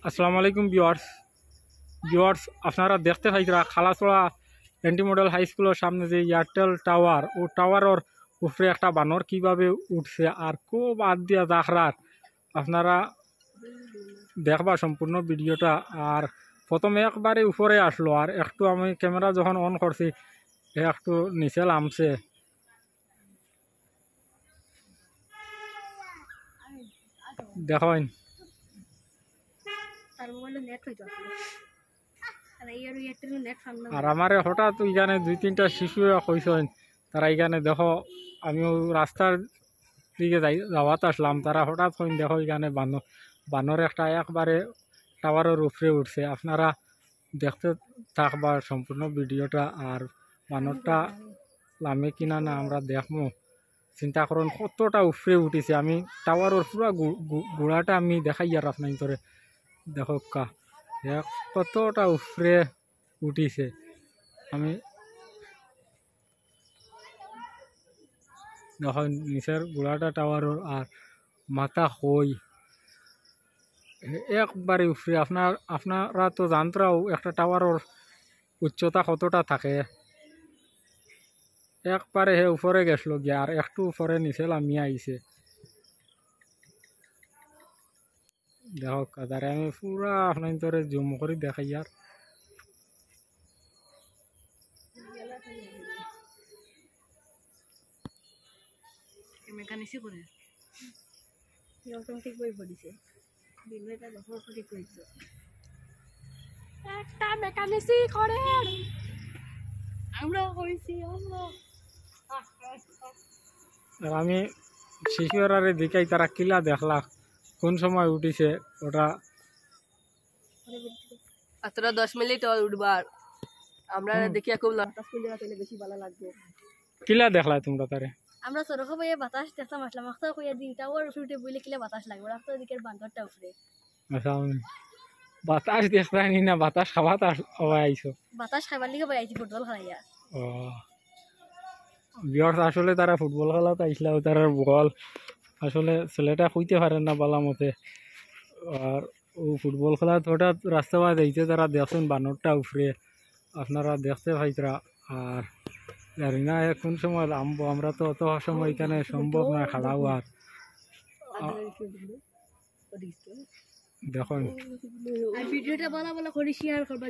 আসসালামু আলাইকুম ভিউয়ার্স আপনারা দেখতে পাইরা খালাসড়া এনটি মডেল হাই স্কুলের সামনে যে এয়ারটেল টাওয়ার ও টাওয়ারের উপরে একটা বানর কিভাবে উঠছে আর খুব বাদ দিয়া জাখরার আপনারা দেখবা সম্পূর্ণ ভিডিওটা। আর প্রথমে একবারে উপরে আসলো আর একটু আমি ক্যামেরা যখন অন করছি একটু নিচে নামছে। দেখেন আর আমার হঠাৎ ওইখানে দুই তিনটা শিশু কইসেন তারা এইখানে দেখো আমি রাস্তার দিকে যাওয়াতে আসলাম, তারা হঠাৎ কইন দেখো এখানে বানর একটা একবারে টাওয়ারের উপরে উঠছে। আপনারা দেখতে থাকবা সম্পূর্ণ ভিডিওটা আর বানরটা লামে কিনা না আমরা দেখবো। চিন্তা করুন কতটা উপরে উঠিছে, আমি টাওয়ারের পুরা গোড়াটা আমি দেখাই আর আপনার ধরে দেখো কতটা উপরে উঠিছে। আমি দেখো নিচের গোড়াটা টাওয়ারের আর মাথা হই একবারে উপরে। আপনারা তো জানতরাও একটা টাওয়ারের উচ্চতা কতটা থাকে, একবারে হে উপরে গেছিল গিয়া আর একটু উপরে নিচে নামি আইছে। দেখো কাদারে আমি পুরা আপনার ধরে জুম করে দেখাই আর মেকানিসি করে অটোমেটিক বই পড়িছে বিলটা দেখো ঠিক কইছো একটা মেকানিসি করে আমরা কইছি আর আমি শিশুরারে দেখাই তারা কিলা দেখলা কোন সময় উঠিছে ওটা আতরা 10 মিনিট উঠবার আমরা দেখিয়া খুব লটাস করে গেলে বেশি ভালো লাগবে। কিলা দেখলা তোমরা তারে? আমরা সরখ বইয়ে বাতাস দেখতাম আসলাম মাখতা কইয়া দিই টাওয়ার উঠে বইলে কিলা বাতাস লাগবে রাস্তা দিকের বান্দরটা উপরে। আচ্ছা বাতাস দেখতানি না বাতাস খাওয়াতে আইছো? বাতাস খাইবার লিগে বই আইছি ফুটবল খেলাইয়া। ও ভিউয়ার্স আসলে তারা ফুটবল খেলাতে আইছিল, তারা বল আসলে ছেলেটা কইতে পারে না বালা মতে। আর ও ফুটবল খেলা হঠাৎ রাস্তা বাদ আইছে, তারা দেখছেন বানরটা উপরে আপনারা দেখতে পাইতরা। আর জানি না কোন সময় নামবো, আমরা তো অত সময় এখানে সম্ভব না খাড়া হওয়ার। দেখুন ভিডিওটা বলা বলা করে শেয়ার করবা।